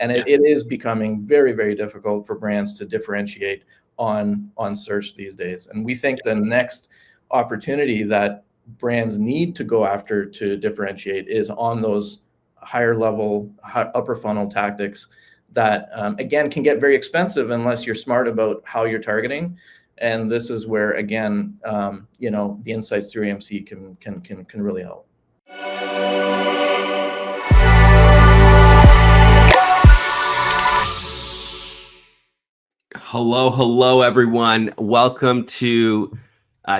And it is becoming very, very difficult for brands to differentiate on search these days. And we think the next opportunity that brands need to go after to differentiate is on those higher level, upper funnel tactics that, again, can get very expensive unless you're smart about how you're targeting. And this is where, again, the insights through AMC can really help. Hello, everyone. Welcome to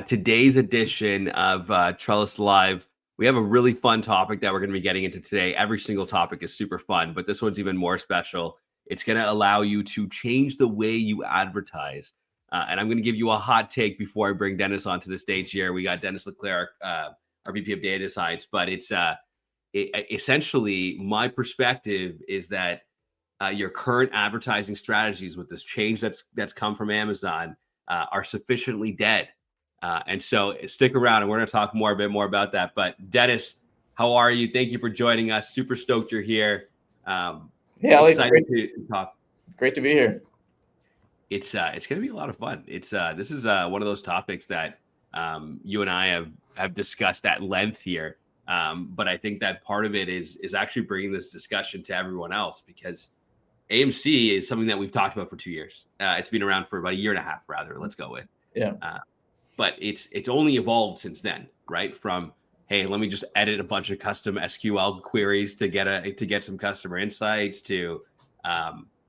today's edition of Trellis Live. We have a really fun topic that we're going to be getting into today. Every single topic is super fun, but this one's even more special. It's going to allow you to change the way you advertise. And I'm going to give you a hot take before I bring Dennis onto the stage here. We got Dennis Leclerc, our VP of Data Science, but it's essentially my perspective is that your current advertising strategies with this change that's come from Amazon are sufficiently dead. And so stick around and we're going to talk a bit more about that. But Dennis, how are you? Thank you for joining us. Super stoked you're here. Excited to talk. Great to be here. It's going to be a lot of fun. This is one of those topics that you and I have discussed at length here. But I think that part of it is actually bringing this discussion to everyone else, because AMC is something that we've talked about for 2 years. It's been around for about a year and a half, rather. Let's go with. Yeah. But it's only evolved since then, right? From, hey, let me just edit a bunch of custom SQL queries to get some customer insights, to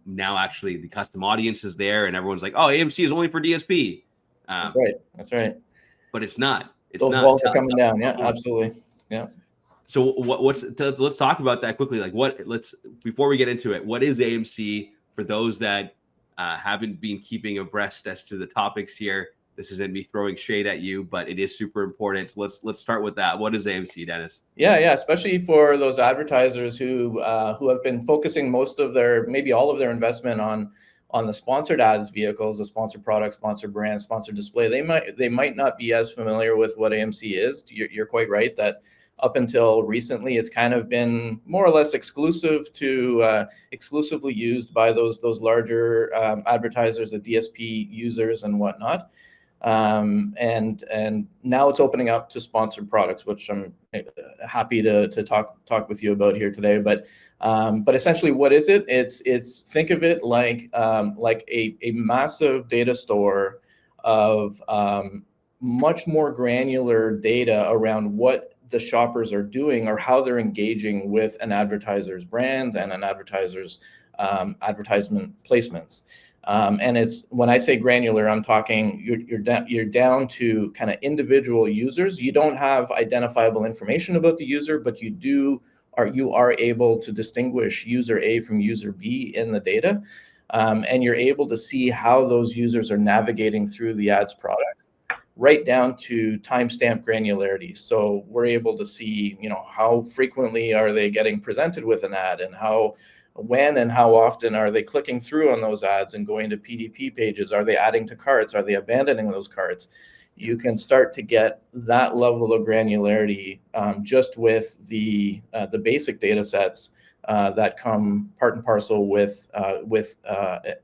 now actually the custom audience is there, and everyone's like, oh, AMC is only for DSP. That's right. But it's not. Those walls are coming down. Yeah, absolutely. Yeah. So let's talk about that quickly. Before we get into it, what is AMC for those that haven't been keeping abreast as to the topics here? This isn't me throwing shade at you, but it is super important. So let's start with that. What is AMC, Dennis? Yeah, especially for those advertisers who have been focusing most of maybe all of their investment on the sponsored ads vehicles, the sponsored products, sponsored brand, sponsored display. They might not be as familiar with what AMC is. You're quite right that up until recently, it's kind of been more or less exclusively used by those larger advertisers, the DSP users and whatnot. And now it's opening up to sponsored products, which I'm happy to talk with you about here today. But essentially, what is it? It's think of it like a massive data store of much more granular data around what the shoppers are doing or how they're engaging with an advertiser's brand and an advertiser's advertisement placements. And it's, when I say granular, I'm talking you're down to kind of individual users. You don't have identifiable information about the user, but you are able to distinguish user A from user B in the data, and you're able to see how those users are navigating through the ads product, right down to timestamp granularity. So we're able to see, how frequently are they getting presented with an ad, and when and how often are they clicking through on those ads and going to PDP pages? Are they adding to carts? Are they abandoning those carts? You can start to get that level of granularity just with the basic data sets that come part and parcel with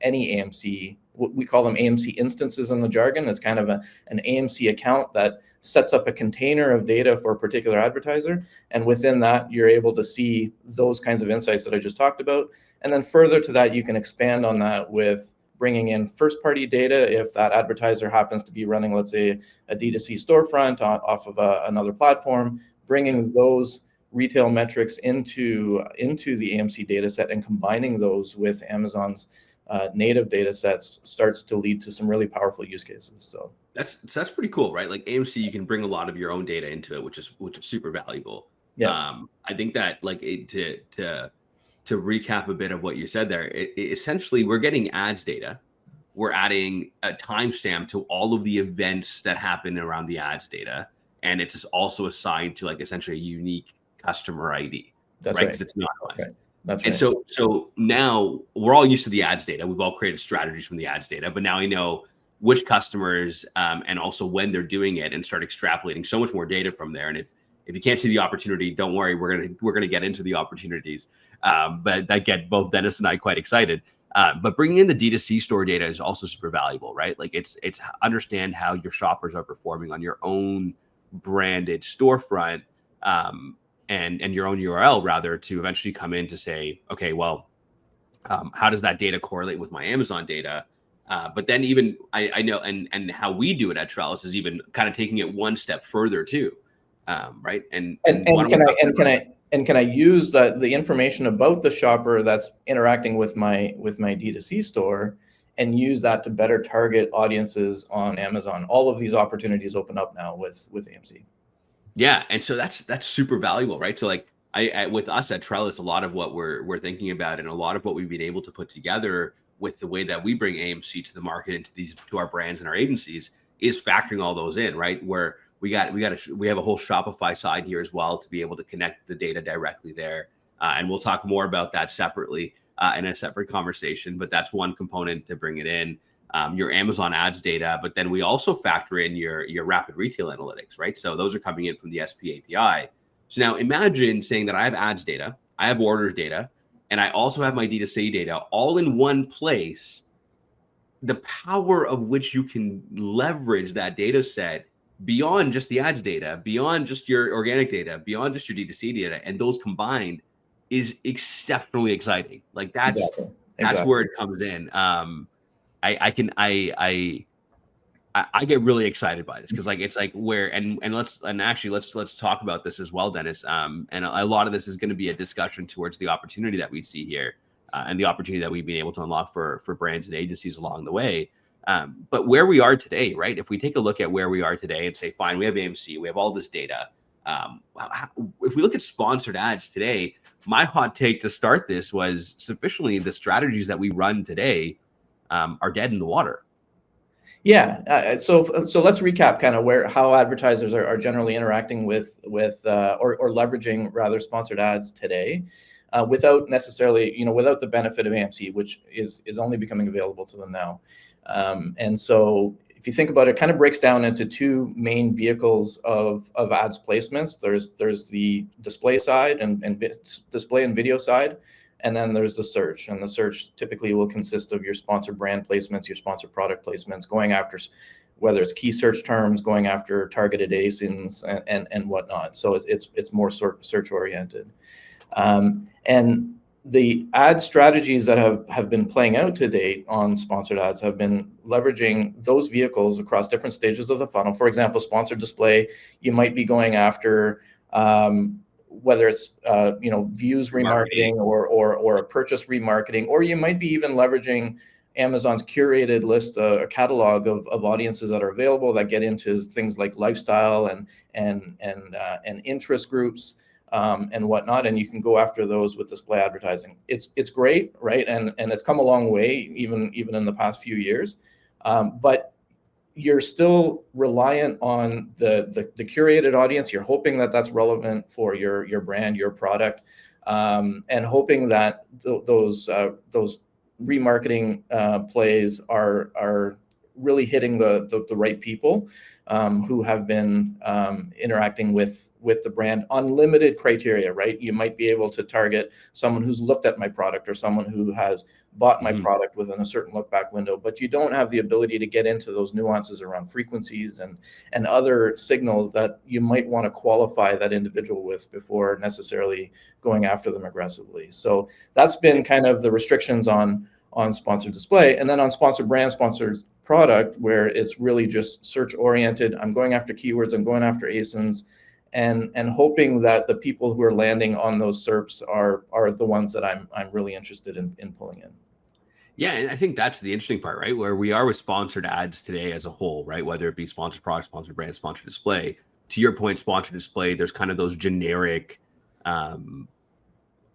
any AMC. We call them AMC instances in the jargon. It's kind of an AMC account that sets up a container of data for a particular advertiser. And within that, you're able to see those kinds of insights that I just talked about. And then further to that, you can expand on that with bringing in first-party data if that advertiser happens to be running, let's say, a D2C storefront off of another platform, bringing those retail metrics into the AMC data set and combining those with Amazon's native data sets starts to lead to some really powerful use cases. So that's pretty cool, right? Like AMC, you can bring a lot of your own data into it, which is super valuable. Yeah. I think that to recap a bit of what you said there, essentially we're getting ads data. We're adding a timestamp to all of the events that happen around the ads data. And it's also assigned to essentially a unique customer ID. That's right. Because it's anonymized. Right. That's and right. So now we're all used to the ads data. We've all created strategies from the ads data, but now we know which customers and also when they're doing it, and start extrapolating so much more data from there. And if you can't see the opportunity, don't worry. We're gonna get into the opportunities. but that get both Dennis and I quite excited. But bringing in the D2C store data is also super valuable, right? Like it's understand how your shoppers are performing on your own branded storefront, and your own URL rather, to eventually come in to say, okay, well, how does that data correlate with my Amazon data? But then even I know, and how we do it at Trellis is even kind of taking it one step further too, right? And can I use the information about the shopper that's interacting with my D2C store and use that to better target audiences on Amazon? All of these opportunities open up now with AMC. Yeah, and so that's super valuable, right? So like I with us at Trellis, a lot of what we're thinking about, and a lot of what we've been able to put together with the way that we bring AMC to the market and to our brands and our agencies is factoring all those in, right? Where we have a whole Shopify side here as well to be able to connect the data directly there, and we'll talk more about that separately in a separate conversation. But that's one component to bring it in. Your Amazon ads data, but then we also factor in your rapid retail analytics, right? So those are coming in from the SP API. So now imagine saying that I have ads data, I have orders data, and I also have my D2C data all in one place. The power of which you can leverage that data set beyond just the ads data, beyond just your organic data, beyond just your D2C data, and those combined is exceptionally exciting. Like that's where it comes in. I get really excited by this because like it's like where and let's talk about this as well, Dennis. And a lot of this is going to be a discussion towards the opportunity that we see here, and the opportunity that we've been able to unlock for brands and agencies along the way. But where we are today, right? If we take a look at where we are today and say, fine, we have AMC, we have all this data. If we look at sponsored ads today, my hot take to start this was sufficiently the strategies that we run today are dead in the water. Yeah. So let's recap kind of how advertisers are generally interacting with or leveraging rather sponsored ads today, without necessarily, without the benefit of AMC, which is only becoming available to them now. And so if you think about it, it kind of breaks down into two main vehicles of ads placements. There's the display side and display and video side. And then there's the search, and the search typically will consist of your sponsored brand placements, your sponsored product placements, going after whether it's key search terms, going after targeted ASINs and whatnot. So it's more search oriented. And the ad strategies that have been playing out to date on sponsored ads have been leveraging those vehicles across different stages of the funnel. For example, sponsored display, you might be going after whether it's views remarketing or a purchase remarketing, or you might be even leveraging Amazon's curated list, a catalog of audiences that are available that get into things like lifestyle and interest groups and whatnot, and you can go after those with display advertising. It's great, right? And it's come a long way even in the past few years, but you're still reliant on the curated audience. You're hoping that that's relevant for your brand, your product, and hoping that those remarketing plays are really hitting the right people who have been interacting with the brand on limited criteria, right? You might be able to target someone who's looked at my product or someone who has bought my product within a certain look back window, but you don't have the ability to get into those nuances around frequencies and other signals that you might want to qualify that individual with before necessarily going after them aggressively. So that's been kind of the restrictions on sponsored display. And then on sponsored brand, sponsored product, where it's really just search oriented. I'm going after keywords, I'm going after ASINs, and hoping that the people who are landing on those SERPs are the ones that I'm really interested in pulling in. Yeah, and I think that's the interesting part, right? Where we are with sponsored ads today as a whole, right? Whether it be sponsored product, sponsored brand, sponsored display. To your point, sponsored display, there's kind of those generic,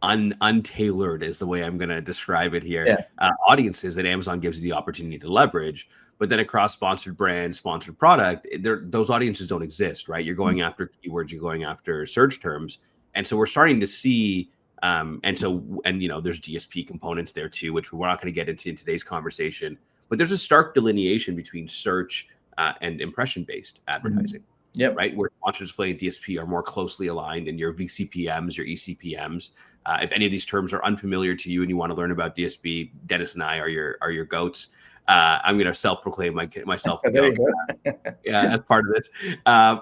untailored is the way I'm going to describe it here. Yeah. Audiences that Amazon gives you the opportunity to leverage. But then across sponsored brand, sponsored product, those audiences don't exist, right? You're going after keywords, you're going after search terms. And so we're starting to see, and there's DSP components there too, which we're not going to get into in today's conversation. But there's a stark delineation between search and impression-based advertising. Yep. Right, where sponsored display and DSP are more closely aligned, and your VCPMs, your ECPMs If any of these terms are unfamiliar to you and you want to learn about DSP, Dennis and I are your goats. I'm going to self-proclaim myself the There goat. you go. As part of this.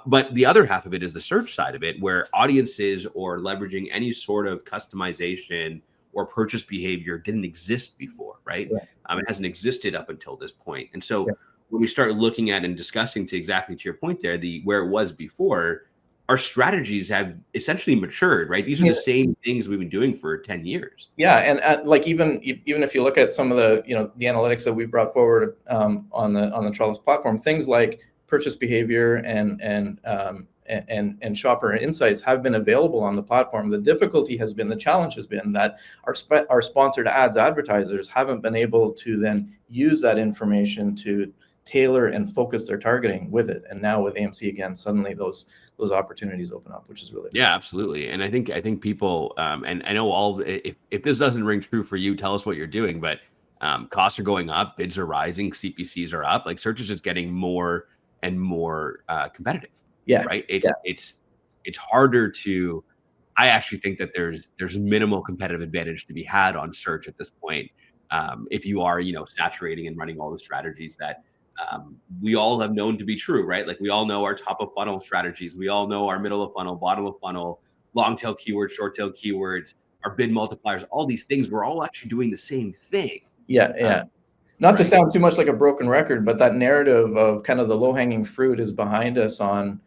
But the other half of it is the search side of it, where audiences or leveraging any sort of customization or purchase behavior didn't exist before, right? Yeah. It hasn't existed up until this point. And so Yeah. when we start looking at and discussing to your point there, where it was before, our strategies have essentially matured, right? These are the same things we've been doing for 10 years. Yeah, and like even if you look at some of the the analytics that we've brought forward on the Trellis platform, things like purchase behavior and shopper insights have been available on the platform. The challenge has been that our sponsored ads advertisers haven't been able to then use that information to tailor and focus their targeting with it. And now with AMC again, suddenly those opportunities open up, which is really exciting. Yeah, absolutely. And I think people, and I know if this doesn't ring true for you, tell us what you're doing, but costs are going up, bids are rising, CPCs are up, like search is just getting more and more competitive. Yeah. Right. It's harder to, I actually think that there's minimal competitive advantage to be had on search at this point. If you are, saturating and running all the strategies that we all have known to be true, right? Like we all know our top of funnel strategies. We all know our middle of funnel, bottom of funnel, long tail keywords, short tail keywords, our bid multipliers, all these things. We're all actually doing the same thing. Yeah. Not to sound too much like a broken record, but that narrative of kind of the low hanging fruit is behind us on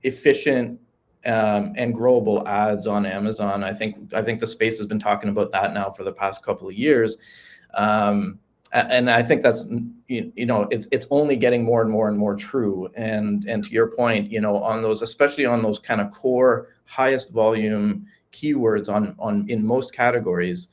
efficient and growable ads on Amazon. I think the space has been talking about that now for the past couple of years. And I think that's, it's only getting more and more and more true. And to your point, on those, especially on those kind of core highest volume keywords in most categories,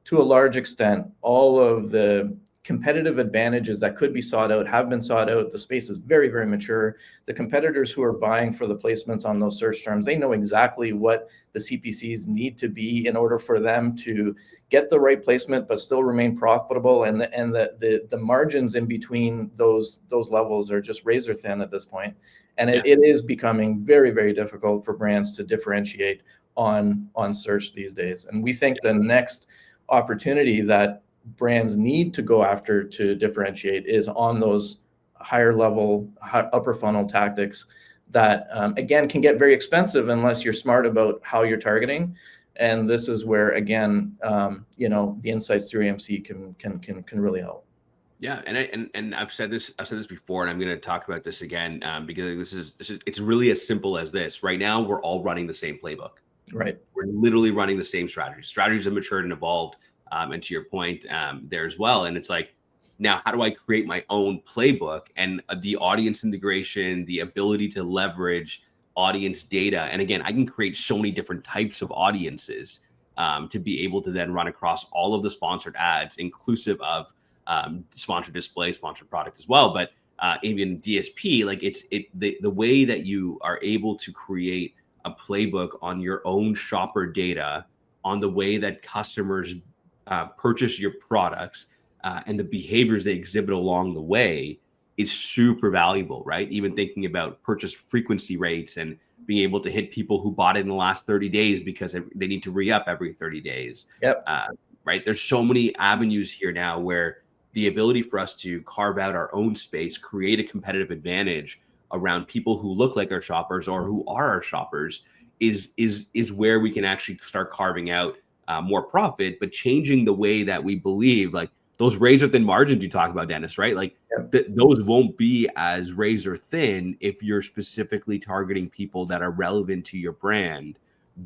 to a large extent, all of the competitive advantages that could be sought out have been sought out. The space is very, very mature. The competitors who are vying for the placements on those search terms, they know exactly what the CPCs need to be in order for them to get the right placement, but still remain profitable. And the margins in between those levels are just razor thin at this point. And it is becoming very, very difficult for brands to differentiate on search these days. And we think the next opportunity that brands need to go after to differentiate is on those higher level, upper funnel tactics that, again, can get very expensive unless you're smart about how you're targeting. And this is where, again, the insights through AMC can really help. Yeah, and I've said this before, and I'm going to talk about this again because it's really as simple as this. Right now, we're all running the same playbook. Right. We're literally running the same strategies. Strategies have matured and evolved. And to your point there as well. And it's like, now how do I create my own playbook? And the audience integration, the ability to leverage audience data. And again, I can create so many different types of audiences to be able to then run across all of the sponsored ads, inclusive of sponsored display, sponsored product as well. But even DSP, like the way that you are able to create a playbook on your own shopper data, on the way that customers purchase your products and the behaviors they exhibit along the way is super valuable, right? Even thinking about purchase frequency rates and being able to hit people who bought it in the last 30 days because they need to re-up every 30 days. Yep. Right. There's so many avenues here now where the ability for us to carve out our own space, create a competitive advantage around people who look like our shoppers or who are our shoppers is where we can actually start carving out more profit, but changing the way that we believe, like those razor thin margins you talk about, Dennis, right? Like those won't be as razor thin if you're specifically targeting people that are relevant to your brand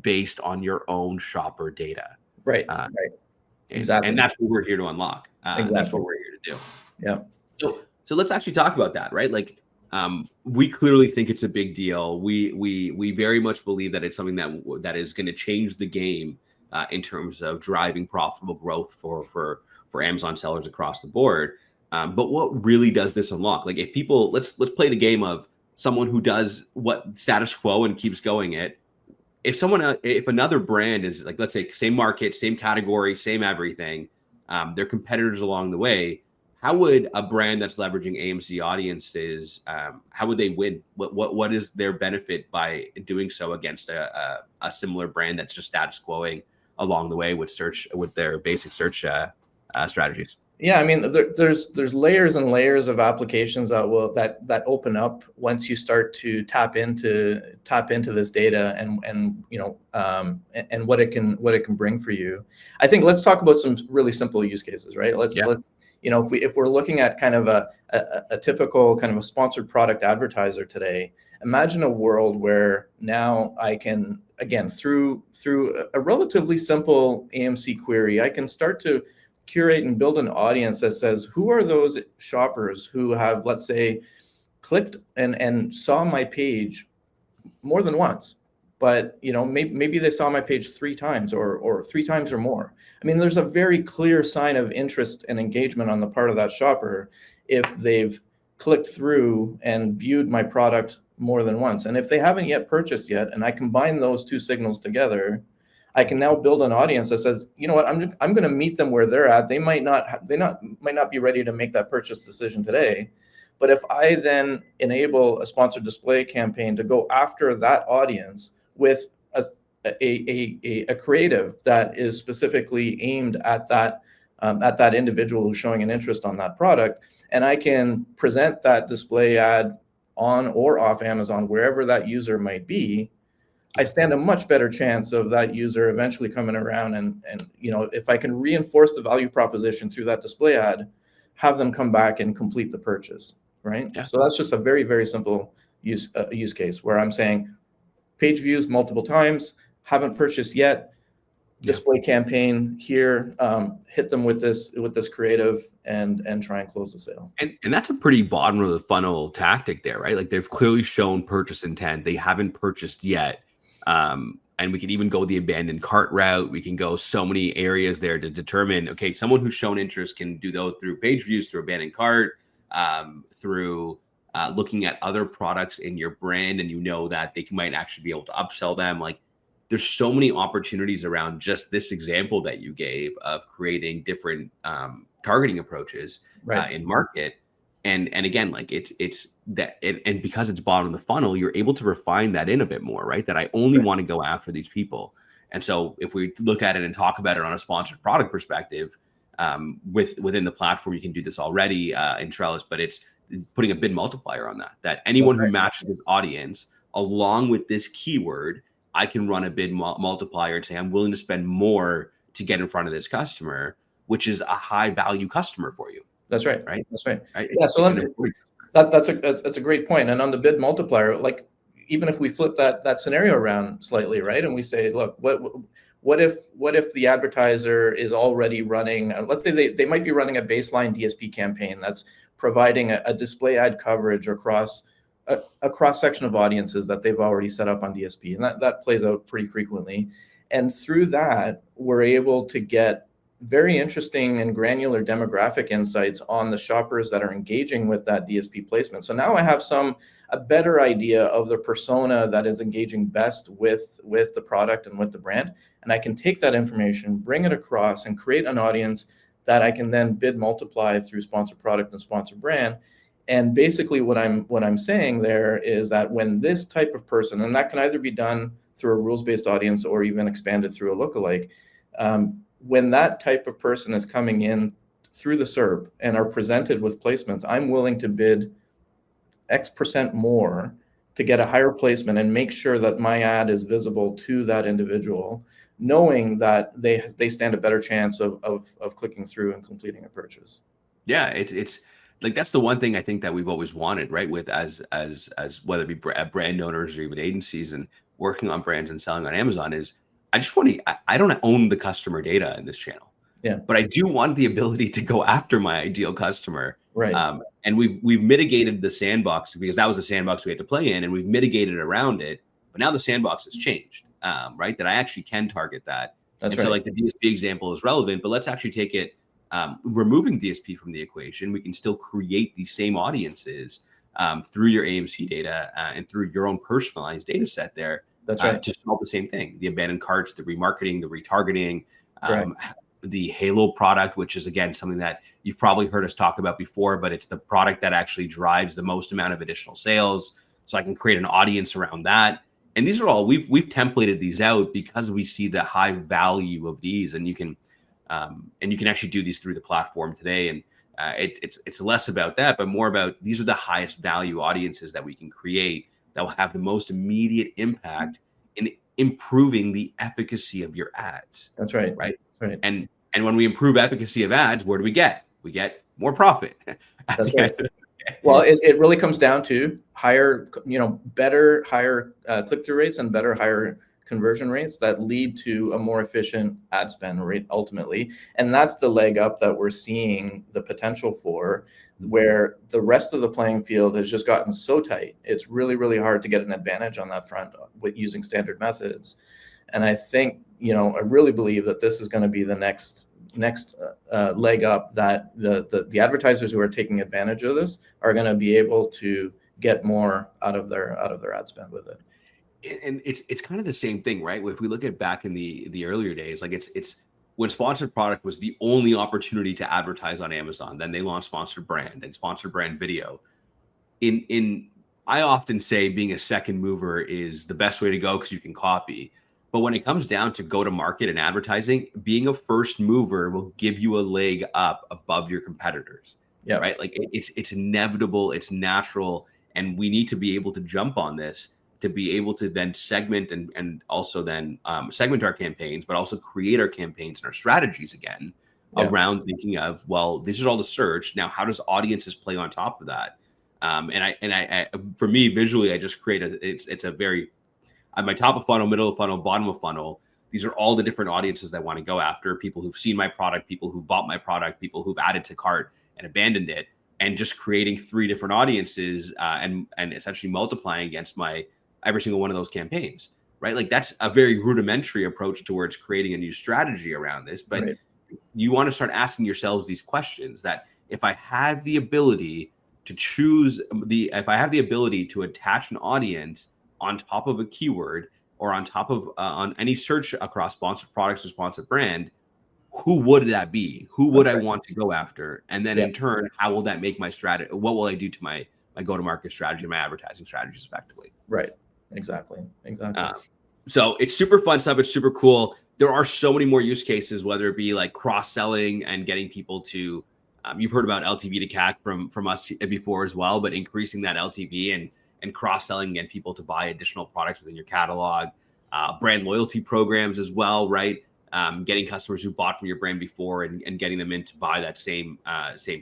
based on your own shopper data. Right. Exactly. And that's what we're here to unlock. Exactly. That's what we're here to do. Yeah. So let's actually talk about that, right? Like we clearly think it's a big deal. We very much believe that it's something that is going to change the game in terms of driving profitable growth for Amazon sellers across the board. But what really does this unlock? Like if people, let's play the game of someone who does what status quo and keeps going it. If another brand is like, let's say same market, same category, same everything, they're competitors along the way. how would a brand that's leveraging AMC audiences, how would they win? What is their benefit by doing so against a similar brand that's just status quoing along the way with their basic search strategies? Yeah, I mean, there's layers and layers of applications that open up once you start to tap into this data and and what it can bring for you. I think let's talk about some really simple use cases, right? Let's if we're looking at kind of a typical kind of a sponsored product advertiser today, imagine a world where now I can, again, through a relatively simple AMC query, I can start to curate and build an audience that says, who are those shoppers who have, let's say, clicked and saw my page more than once, but maybe they saw my page 3 times or 3 times or more. I mean, there's a very clear sign of interest and engagement on the part of that shopper if they've clicked through and viewed my product more than once. And if they haven't yet purchased yet, and I combine those 2 signals together, I can now build an audience that says, you know what, I'm going to meet them where they're at. They might not be ready to make that purchase decision today, but if I then enable a sponsored display campaign to go after that audience with a creative that is specifically aimed at that individual who's showing an interest on that product, and I can present that display ad on or off Amazon, wherever that user might be, I stand a much better chance of that user eventually coming around and if I can reinforce the value proposition through that display ad, have them come back and complete the purchase, right? Yeah. So that's just a very, very simple use case where I'm saying page views multiple times, haven't purchased yet, display campaign here, hit them with this creative and try and close the sale. And that's a pretty bottom of the funnel tactic there, right? Like they've clearly shown purchase intent. They haven't purchased yet. And we can even go the abandoned cart route. We can go so many areas there to determine, okay, someone who's shown interest can do those through page views, through abandoned cart, through looking at other products in your brand, and that they might actually be able to upsell them. Like there's so many opportunities around just this example that you gave of creating different targeting approaches in market. And again, like it's that, and because it's bottom of the funnel, you're able to refine that in a bit more, right? That I only want to go after these people. And so if we look at it and talk about it on a sponsored product perspective, within the platform, you can do this already in Trellis, but it's putting a bid multiplier on that anyone who matches this audience along with this keyword, I can run a bid multiplier and say, I'm willing to spend more to get in front of this customer, which is a high value customer for you. That's right. Right. That's right. Yeah. So that's a great point. And on the bid multiplier, like even if we flip that scenario around slightly, right, and we say, look, what if the advertiser is already running? Let's say they might be running a baseline DSP campaign that's providing a display ad coverage across a cross section of audiences that they've already set up on DSP, and that plays out pretty frequently. And through that, we're able to get very interesting and granular demographic insights on the shoppers that are engaging with that DSP placement. So now I have a better idea of the persona that is engaging best with the product and with the brand. And I can take that information, bring it across, and create an audience that I can then bid multiply through sponsored product and sponsored brand. And basically what I'm saying there is that when this type of person, and that can either be done through a rules-based audience or even expanded through a lookalike, when that type of person is coming in through the SERP and are presented with placements, I'm willing to bid X% more to get a higher placement and make sure that my ad is visible to that individual, knowing that they stand a better chance of clicking through and completing a purchase. Yeah, it's like that's the one thing I think that we've always wanted, right? With as whether it be brand owners or even agencies and working on brands and selling on Amazon is I don't own the customer data in this channel. Yeah. But I do want the ability to go after my ideal customer. Right. And we've mitigated the sandbox because that was a sandbox we had to play in, and we've mitigated around it. But now the sandbox has changed, right? That I actually can target that. That's and right. So like the DSP example is relevant, but let's actually take it, removing DSP from the equation. We can still create these same audiences through your AMC data and through your own personalized data set there. That's right. To solve the same thing: the abandoned carts, the remarketing, the retargeting, the Halo product, which is again something that you've probably heard us talk about before, but it's the product that actually drives the most amount of additional sales. So I can create an audience around that. And these are all we've templated these out because we see the high value of these, and you can actually do these through the platform today. And it's less about that, but more about these are the highest value audiences that we can create that will have the most immediate impact in improving the efficacy of your ads. That's right. Right. That's right. And when we improve efficacy of ads, where do we get? We get more profit. That's right. Well, it really comes down to higher, better, higher click-through rates and better, higher conversion rates that lead to a more efficient ad spend rate ultimately. And that's the leg up that we're seeing the potential for, where the rest of the playing field has just gotten so tight. It's really, really hard to get an advantage on that front with using standard methods. And I think, I really believe that this is going to be the next leg up, that the advertisers who are taking advantage of this are going to be able to get more out of their ad spend with it. And it's kind of the same thing, right? If we look at back in the earlier days, like it's when sponsored product was the only opportunity to advertise on Amazon, then they launched sponsored brand and sponsored brand video. I often say being a second mover is the best way to go because you can copy. But when it comes down to go to market and advertising, being a first mover will give you a leg up above your competitors. Yeah. Right. Like it's inevitable, it's natural. And we need to be able to jump on this to be able to then segment and also then segment our campaigns, but also create our campaigns and our strategies again around thinking of, well, this is all the search. Now, how does audiences play on top of that? And I for me, visually, I just create it's a very at my top of funnel, middle of funnel, bottom of funnel. These are all the different audiences that I want to go after: people who've seen my product, people who've bought my product, people who've added to cart and abandoned it, and just creating 3 different audiences and essentially multiplying against my every single one of those campaigns, right? Like that's a very rudimentary approach towards creating a new strategy around this. But you want to start asking yourselves these questions: that if I had the ability to if I have the ability to attach an audience on top of a keyword or on top of on any search across sponsored products or sponsored brand, who would that be? Who would I want to go after? And then in turn, how will that make my strategy? What will I do to my go-to-market strategy, my advertising strategies effectively? Right. Exactly. So it's super fun stuff. It's super cool. There are so many more use cases, whether it be like cross-selling and getting people to, you've heard about LTV to CAC from us before as well, but increasing that LTV and cross-selling, getting people to buy additional products within your catalog, brand loyalty programs as well, right? Getting customers who bought from your brand before and getting them in to buy that same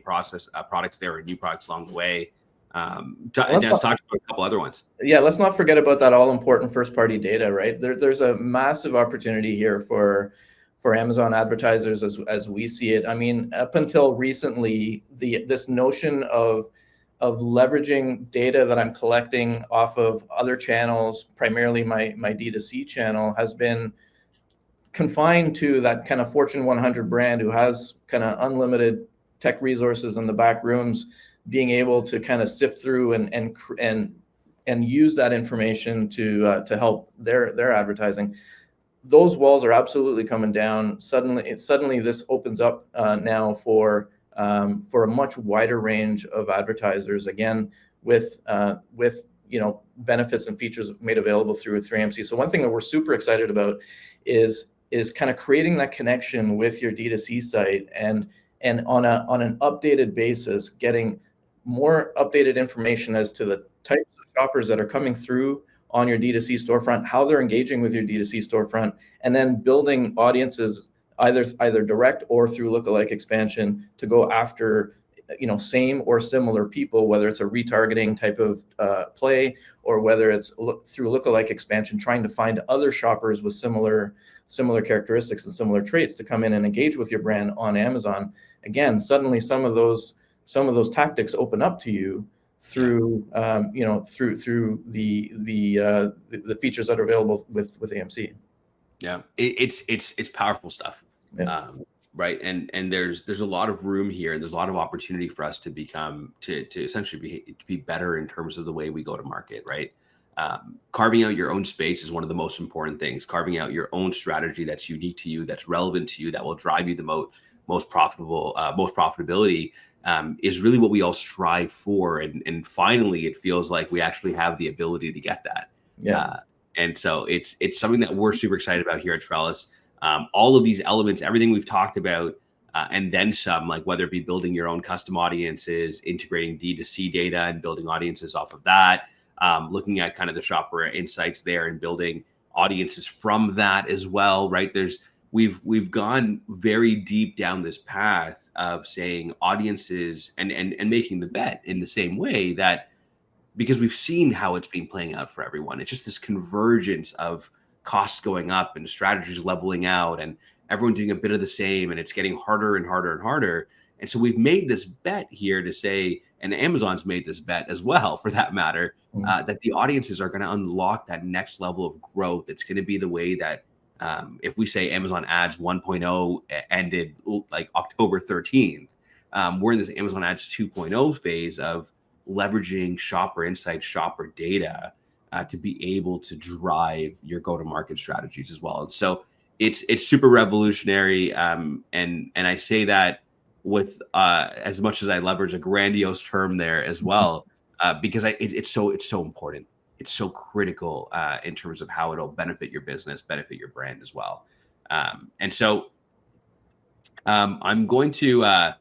process products there or new products along the way. Let's talk about a couple other ones. Yeah, let's not forget about that all-important first-party data, right? There's a massive opportunity here for Amazon advertisers as we see it. I mean, up until recently, this notion of leveraging data that I'm collecting off of other channels, primarily my D2C channel, has been confined to that kind of Fortune 100 brand who has kind of unlimited tech resources in the back rooms, being able to kind of sift through and use that information to help their advertising. Those walls are absolutely coming down. Suddenly this opens up now for a much wider range of advertisers, again with benefits and features made available through AMC. So one thing that we're super excited about is kind of creating that connection with your D2C site and on an updated basis, getting more updated information as to the types of shoppers that are coming through on your D2C storefront, how they're engaging with your D2C storefront, and then building audiences either direct or through lookalike expansion to go after same or similar people, whether it's a retargeting type of play or whether it's through lookalike expansion, trying to find other shoppers with similar characteristics and similar traits to come in and engage with your brand on Amazon. Again, suddenly some of those tactics open up to you through through the features that are available with AMC. Yeah, it's powerful stuff. Yeah. Right. And there's a lot of room here, and there's a lot of opportunity for us to become to essentially be better in terms of the way we go to market. Right. carving out your own space is one of the most important things. Carving out your own strategy that's unique to you, that's relevant to you, that will drive you the most profitability is really what we all strive for. And finally, it feels like we actually have the ability to get that. Yeah. And so it's something that we're super excited about here at Trellis. All of these elements, everything we've talked about, and then some, like whether it be building your own custom audiences, integrating D2C data and building audiences off of that, looking at kind of the shopper insights there and building audiences from that as well, right? We've gone very deep down this path of saying audiences and making the bet in the same way that, because we've seen how it's been playing out for everyone. It's just this convergence of costs going up and strategies leveling out and everyone doing a bit of the same, and it's getting harder and harder and harder. And so we've made this bet here to say, and Amazon's made this bet as well, for that matter, that the audiences are going to unlock that next level of growth. It's going to be the way that if we say Amazon Ads 1.0 ended like October 13th, we're in this Amazon Ads 2.0 phase of leveraging shopper insights, shopper data to be able to drive your go-to-market strategies as well. And so it's super revolutionary. And I say that with as much as I leverage a grandiose term there as well, because it's so important. It's so critical in terms of how it'll benefit your business, benefit your brand as well. And so I'm going to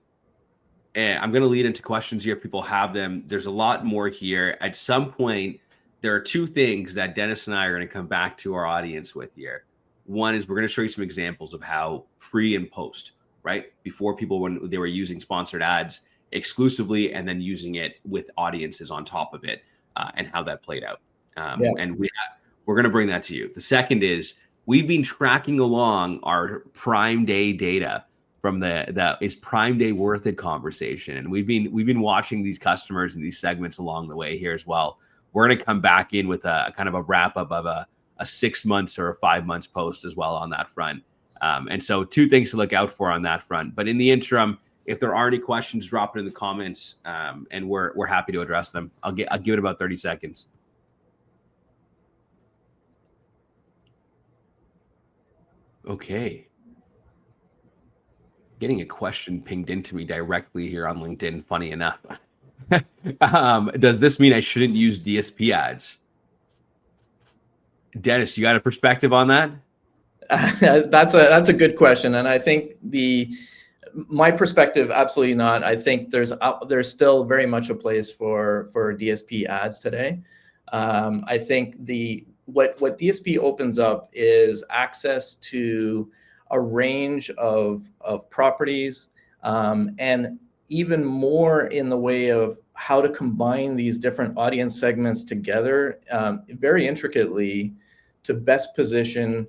lead into questions here if people have them. There's a lot more here. At some point, there are two things that Dennis and I are going to come back to our audience with here. One is we're going to show you some examples of how pre and post, right? Before, people, when they were using sponsored ads exclusively and then using it with audiences on top of it, and how that played out. And we're going to bring that to you. The second is we've been tracking along our Prime Day data from the is Prime Day worth it conversation. And we've been watching these customers and these segments along the way here as well. We're going to come back in with a kind of a wrap up of a 6 months or a 5 months post as well on that front. And so two things to look out for on that front. But in the interim, if there are any questions, drop it in the comments, and we're happy to address them. I'll give it about 30 seconds. Okay. Getting a question pinged into me directly here on LinkedIn, funny enough. Does this mean I shouldn't use DSP ads? Dennis, you got a perspective on that? That's a good question, and I think my perspective, absolutely not. I think there's still very much a place for DSP ads today. I think what DSP opens up is access to a range of properties, and even more in the way of how to combine these different audience segments together very intricately to best position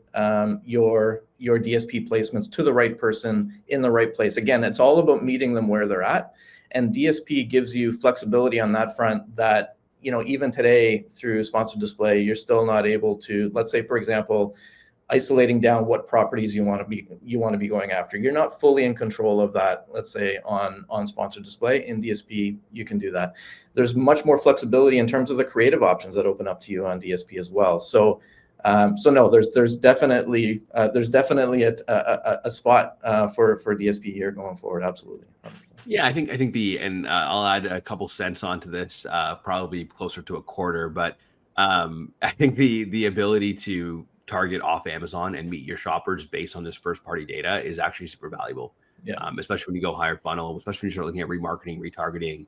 your DSP placements to the right person in the right place. Again, it's all about meeting them where they're at, and DSP gives you flexibility on that front that, even today through sponsored display, you're still not able to, let's say, for example, isolating down what properties you want to be going after. You're not fully in control of that. Let's say on sponsored display. In DSP, you can do that. There's much more flexibility in terms of the creative options that open up to you on DSP as well. So no, there's definitely a spot for DSP here going forward. Absolutely. Yeah, I think and I'll add a couple cents onto this, probably closer to a quarter, but I think the ability to target off Amazon and meet your shoppers based on this first party data is actually super valuable. Yeah. Especially when you go higher funnel, especially when you start looking at remarketing, retargeting,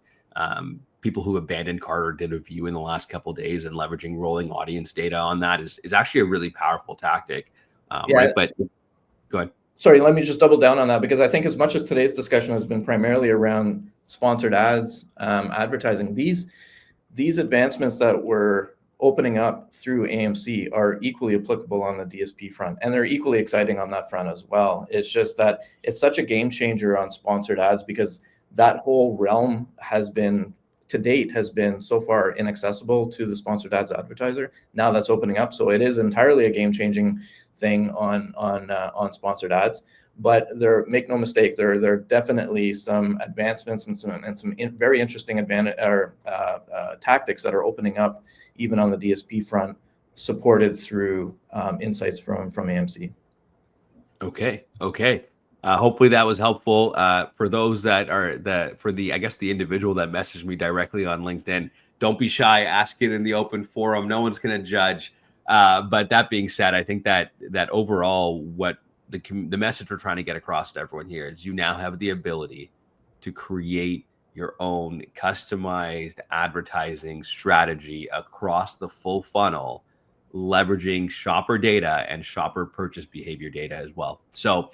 people who abandoned cart or did a view in the last couple of days and leveraging rolling audience data on that is actually a really powerful tactic. Right. But go ahead. Sorry, let me just double down on that, because I think as much as today's discussion has been primarily around sponsored ads, advertising, these advancements that we're opening up through AMC are equally applicable on the DSP front, and they're equally exciting on that front as well. It's just that it's such a game changer on sponsored ads, because that whole realm has been so far inaccessible to the sponsored ads advertiser. Now that's opening up, so it is entirely a game changing thing on sponsored ads. But make no mistake, there are definitely some advancements and some very interesting tactics that are opening up even on the DSP front, supported through insights from AMC. Okay. Hopefully that was helpful for those that are I guess the individual that messaged me directly on LinkedIn. Don't be shy, ask it in the open forum. No one's going to judge. But that being said, I think that overall, what the message we're trying to get across to everyone here is, you now have the ability to create your own customized advertising strategy across the full funnel, leveraging shopper data and shopper purchase behavior data as well. So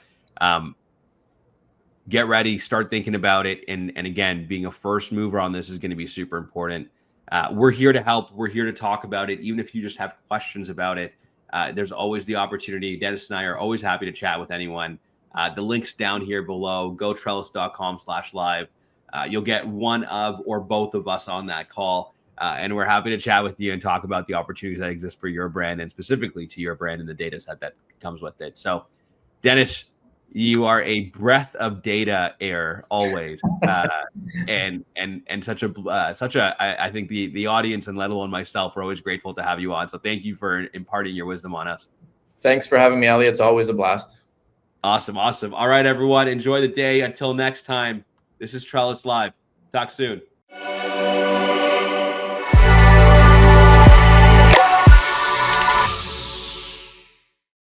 get ready, start thinking about it. And again, being a first mover on this is going to be super important. We're here to help. We're here to talk about it. Even if you just have questions about it, there's always the opportunity. Dennis and I are always happy to chat with anyone. The link's down here below. GoTrellis.com/live. You'll get one of or both of us on that call. And we're happy to chat with you and talk about the opportunities that exist for your brand, and specifically to your brand and the data set that comes with it. So, Dennis, you are a breath of data air always, and such a I think the audience, and let alone myself, are always grateful to have you on. So thank you for imparting your wisdom on us. Thanks for having me, Ali. It's always a blast. Awesome. All right, everyone, enjoy the day. Until next time, this is Trellis Live. Talk soon.